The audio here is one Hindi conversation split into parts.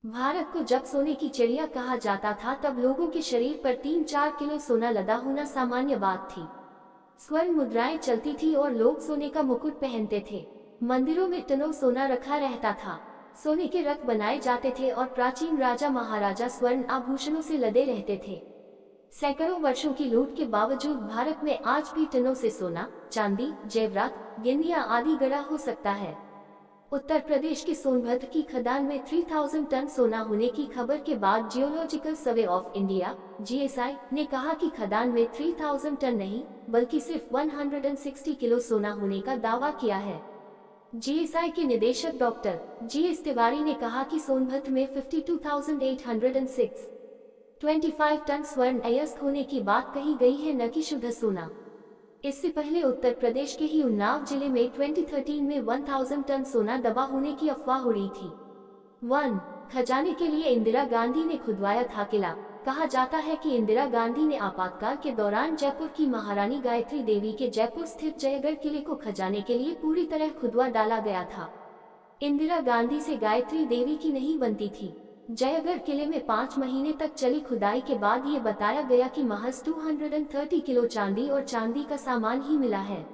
भारत को जब सोने की चिड़िया कहा जाता था तब लोगों के शरीर पर 3-4 किलो सोना लदा होना सामान्य बात थी। स्वर्ण मुद्राएं चलती थी और लोग सोने का मुकुट पहनते थे। मंदिरों में टनों सोना रखा रहता था। सोने के रथ बनाए जाते थे और प्राचीन राजा महाराजा स्वर्ण आभूषणों से लदे रहते थे। सैकड़ों वर्षों की लूट के बावजूद भारत में आज भी टनों से सोना, चांदी, जेवरात, गेंदिया आदि गड़ा हो सकता है। उत्तर प्रदेश के सोनभद्र की खदान में 3000 टन सोना होने की खबर के बाद geological survey of India (GSI) ने कहा कि खदान में 3000 टन नहीं बल्कि सिर्फ 160 किलो सोना होने का दावा किया है। जीएसआई के निदेशक डॉक्टर जीएस तिवारी ने कहा कि सोनभद्र में 52,806 25 टन स्वर्ण अयस्क होने की बात कही गई है, न कि शुद्ध सोना। इससे पहले उत्तर प्रदेश के ही उन्नाव जिले में 2013 में 1000 टन सोना दबा होने की अफवाह उड़ी थी। 1. खजाने के लिए इंदिरा गांधी ने खुदवाया था किला। कहा जाता है कि इंदिरा गांधी ने आपातकाल के दौरान जयपुर की महारानी गायत्री देवी के जयपुर स्थित जयगढ़ किले को खजाने के लिए पूरी तरह खुदवा डाला गया था। इंदिरा गांधी से गायत्री देवी की नहीं बनती थी। जयगढ़ किले में 5 महीने तक चली खुदाई के बाद ये बताया गया कि महज 230 किलो चांदी और चांदी का सामान ही मिला है।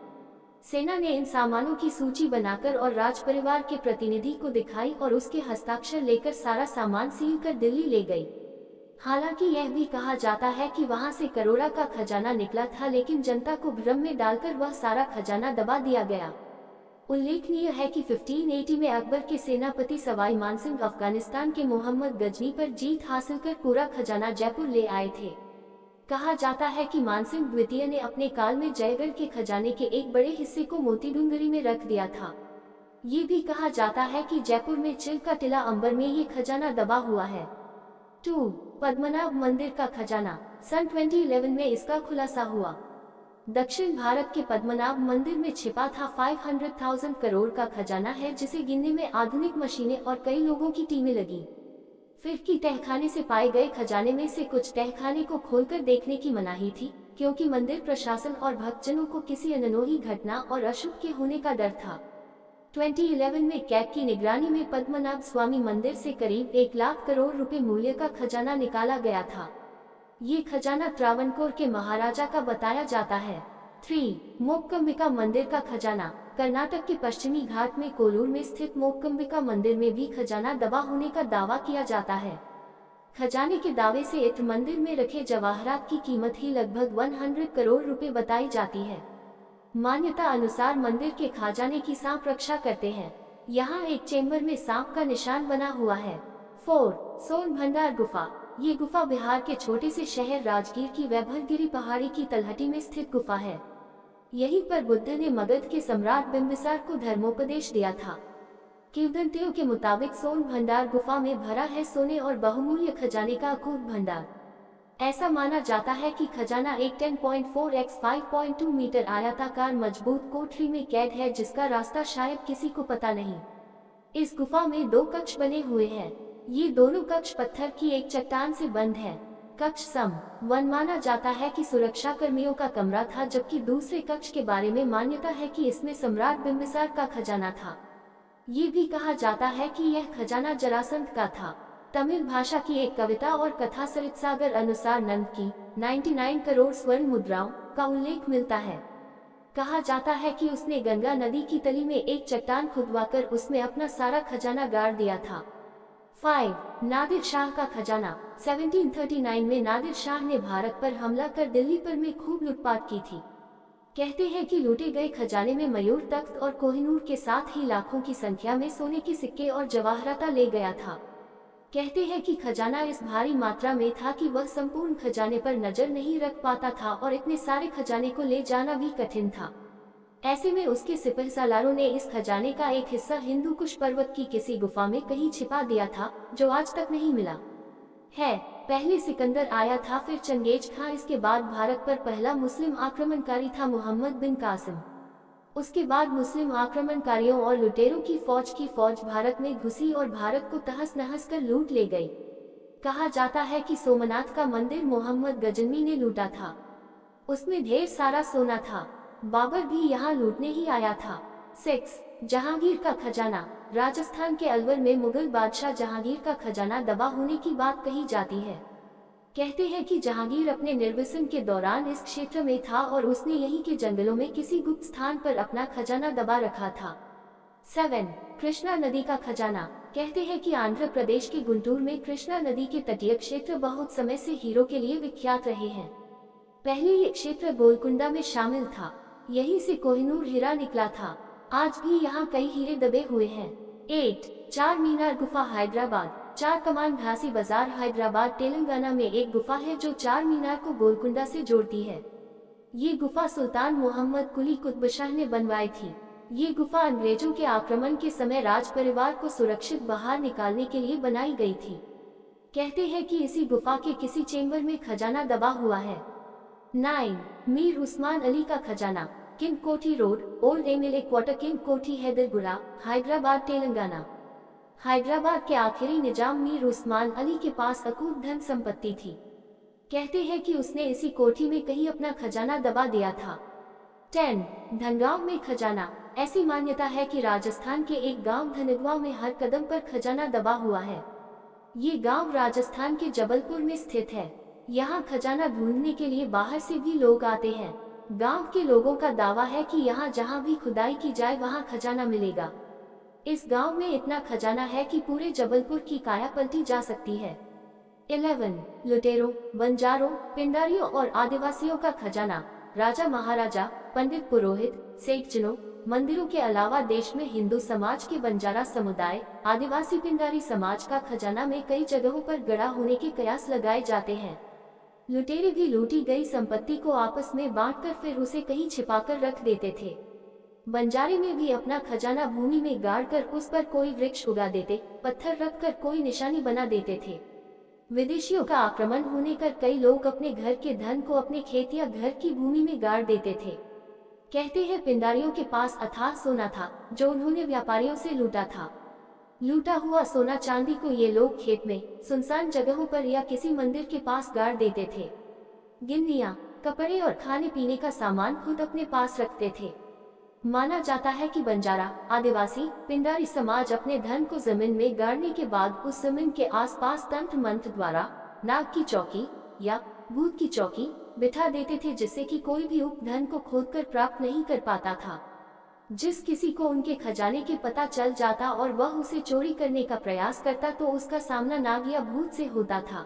सेना ने इन सामानों की सूची बनाकर और राज परिवार के प्रतिनिधि को दिखाई और उसके हस्ताक्षर लेकर सारा सामान सील कर दिल्ली ले गई। हालांकि यह भी कहा जाता है कि वहां से करोड़ा का खजाना निकला था, लेकिन जनता को भ्रम में डालकर वह सारा खजाना दबा दिया गया। उल्लेखनीय है कि 1580 में अकबर के सेनापति सवाई मानसिंह अफगानिस्तान के मोहम्मद गजनी पर जीत हासिल कर पूरा खजाना जयपुर ले आए थे। कहा जाता है कि मानसिंह द्वितीय ने अपने काल में जयगढ़ के खजाने के एक बड़े हिस्से को मोतीडूंगरी में रख दिया था। ये भी कहा जाता है कि जयपुर में चिल्का टिला अंबर में ये खजाना दबा हुआ है। 2. पद्मनाभ मंदिर का खजाना। सन 2011 में इसका खुलासा हुआ। दक्षिण भारत के पद्मनाभ मंदिर में छिपा था 500,000 करोड़ का खजाना है, जिसे गिनने में आधुनिक मशीनें और कई लोगों की टीमें लगी। फिर की तहखाने से पाए गए खजाने में से कुछ तहखाने को खोलकर देखने की मनाही थी, क्योंकि मंदिर प्रशासन और भक्तजनों को किसी अनहोनी घटना और अशुभ के होने का डर था। 2011 में कैग की निगरानी में पद्मनाभ स्वामी मंदिर से करीब 1 लाख करोड़ रुपए मूल्य का खजाना निकाला गया था। ये खजाना त्रावणकोर के महाराजा का बताया जाता है। 3. मोकंबिका मंदिर का खजाना। कर्नाटक के पश्चिमी घाट में कोलूर में स्थित मोकंबिका मंदिर में भी खजाना दबा होने का दावा किया जाता है। खजाने के दावे से इत्र मंदिर में रखे जवाहरात की कीमत ही लगभग 100 करोड़ रुपए बताई जाती है। मान्यता अनुसार मंदिर के खजाने की सांप रक्षा करते हैं। यहाँ एक चेंबर में सांप का निशान बना हुआ है। 4. सोन भंडार गुफा। ये गुफा बिहार के छोटे से शहर राजगीर की वैभवगिरी पहाड़ी की तलहटी में स्थित गुफा है। यहीं पर बुद्ध ने मगध के सम्राट बिंबिसार को धर्मोपदेश दिया था। किंवदंतियों के मुताबिक सोन भंडार गुफा में भरा है सोने और बहुमूल्य खजाने का अकूत भंडार। ऐसा माना जाता है कि खजाना एक 10.4 x 5.2 मीटर आयताकार मजबूत कोठरी में कैद है, जिसका रास्ता शायद किसी को पता नहीं। इस गुफा में 2 कक्ष बने हुए हैं। ये दोनों कक्ष पत्थर की एक चट्टान से बंद है। कक्ष सम 1 माना जाता है कि सुरक्षा कर्मियों का कमरा था, जबकि दूसरे कक्ष के बारे में मान्यता है कि इसमें सम्राट बिंबिसार का खजाना था। ये भी कहा जाता है कि यह खजाना जरासंध का था। तमिल भाषा की एक कविता और कथा सरितसागर अनुसार नंद की 99 करोड़ स्वर्ण मुद्राओं का उल्लेख मिलता है। कहा जाता है कि उसने गंगा नदी की तली में एक चट्टान खुदवाकर उसमें अपना सारा खजाना गाड़ दिया था। 5. नादिर शाह का खजाना। 1739 में नादिर शाह ने भारत पर हमला कर दिल्ली पर में खूब लूटपाट की थी। कहते हैं कि लूटे गए खजाने में मयूर तख्त और कोहिनूर के साथ ही लाखों की संख्या में सोने के सिक्के और जवाहरात ले गया था। कहते हैं कि खजाना इस भारी मात्रा में था कि वह संपूर्ण खजाने पर नजर नहीं रख पाता था और इतने सारे खजाने को ले जाना भी कठिन था। ऐसे में उसके सिपहसालारों ने इस खजाने का एक हिस्सा हिंदू कुश पर्वत की किसी गुफा में कहीं छिपा दिया था, जो आज तक नहीं मिला है। पहले सिकंदर आया था, फिर चंगेज खां, इसके बाद भारत पर पहला मुस्लिम आक्रमणकारी था मोहम्मद बिन कासिम। उसके बाद मुस्लिम आक्रमणकारियों और लुटेरों की फौज भारत में घुसी और भारत को तहस नहस कर लूट ले गई। कहा जाता है कि सोमनाथ का मंदिर मोहम्मद गजनवी ने लूटा था। उसमें ढेर सारा सोना था। बाबर भी यहाँ लूटने ही आया था। 6. जहांगीर का खजाना। राजस्थान के अलवर में मुगल बादशाह जहांगीर का खजाना दबा होने की बात कही जाती है। कहते हैं कि जहांगीर अपने निर्वासन के दौरान इस क्षेत्र में था और उसने यहीं के जंगलों में किसी गुप्त स्थान पर अपना खजाना दबा रखा था। 7. कृष्णा नदी का खजाना। कहते हैं कि आंध्र प्रदेश के गुंटूर में कृष्णा नदी के तटीय क्षेत्र बहुत समय से हीरों के लिए विख्यात रहे हैं। पहले ये क्षेत्र गोलकुंडा में शामिल था। यहीं से कोहिनूर हीरा निकला था। आज भी यहाँ कई हीरे दबे हुए हैं। 8. चार मीनार गुफा हैदराबाद। चार कमान घासी बाजार हैदराबाद तेलंगाना में एक गुफा है जो चार मीनार को गोलकुंडा से जोड़ती है। ये गुफा सुल्तान मोहम्मद कुली कुतुब शाह ने बनवाई थी। ये गुफा अंग्रेजों के आक्रमण के समय राज परिवार को सुरक्षित बाहर निकालने के लिए बनाई गई थी। कहते हैं कि इसी गुफा के किसी चेंबर में खजाना दबा हुआ है। 9. मीर उस्मान अली का खजाना। किंग कोठी road, old MLA quarter, king कोठी हैदरपुरा, हैदराबाद तेलंगाना। हैदराबाद के आखिरी निजाम मीर उस्मान अली के पास अकूत धन संपत्ति थी। कहते हैं कि उसने इसी कोठी में कहीं अपना खजाना दबा दिया था। 10. धनगांव में खजाना। ऐसी मान्यता है कि राजस्थान के एक गांव धनगांव में हर कदम पर खजाना दबा हुआ है। ये गांव राजस्थान के जबलपुर में स्थित है। यहाँ खजाना ढूंढने के लिए बाहर से भी लोग आते हैं। गांव के लोगों का दावा है कि यहाँ जहाँ भी खुदाई की जाए वहाँ खजाना मिलेगा। इस गांव में इतना खजाना है कि पूरे जबलपुर की काया पलटी जा सकती है। 11. लुटेरों, बंजारों, पिंडारियों और आदिवासियों का खजाना। राजा महाराजा, पंडित पुरोहित, सेठजनों, मंदिरों के अलावा देश में हिंदू समाज के बंजारा समुदाय, आदिवासी पिंडारी समाज का खजाना में कई जगहों पर गड़ा होने के कयास लगाए जाते हैं। लुटेरे भी लूटी गई संपत्ति को आपस में बांटकर फिर उसे कहीं छिपाकर रख देते थे। बंजारे में भी अपना खजाना भूमि में गाड़कर उस पर कोई वृक्ष उगा देते, पत्थर रखकर कोई निशानी बना देते थे। विदेशियों का आक्रमण होने पर कई लोग अपने घर के धन को अपने खेत या घर की भूमि में गाड़ देते थे। कहते हैं पिंडारियों के पास अथाह सोना था जो उन्होंने व्यापारियों से लूटा था। लूटा हुआ सोना चांदी को ये लोग खेत में, सुनसान जगहों पर या किसी मंदिर के पास गाड़ देते थे। गिन्नियां, कपड़े और खाने पीने का सामान खुद अपने पास रखते थे। माना जाता है कि बंजारा, आदिवासी, पिंडारी समाज अपने धन को जमीन में गाड़ने के बाद उस जमीन के आसपास तंत्र मंत्र द्वारा नाग की चौकी या भूत की चौकी बिठा देते थे, जिससे कि कोई भी उप धन को खोदकर प्राप्त नहीं कर पाता था। जिस किसी को उनके खजाने के पता चल जाता और वह उसे चोरी करने का प्रयास करता तो उसका सामना नाग या भूत से होता था।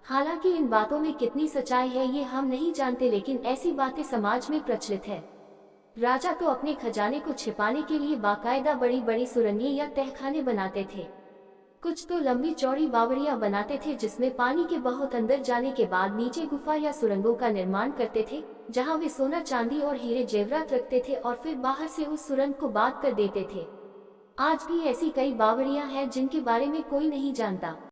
हालांकि इन बातों में कितनी सच्चाई है ये हम नहीं जानते, लेकिन ऐसी बातें समाज में प्रचलित है। राजा तो अपने खजाने को छिपाने के लिए बाकायदा बड़ी बड़ी सुरंगें या तहखाने बनाते थे। कुछ तो लंबी चौड़ी बावड़ियां बनाते थे जिसमें पानी के बहुत अंदर जाने के बाद नीचे गुफा या सुरंगों का निर्माण करते थे, जहां वे सोना चांदी और हीरे जेवरात रखते थे और फिर बाहर से उस सुरंग को बांध कर देते थे। आज भी ऐसी कई बावड़ियां हैं जिनके बारे में कोई नहीं जानता।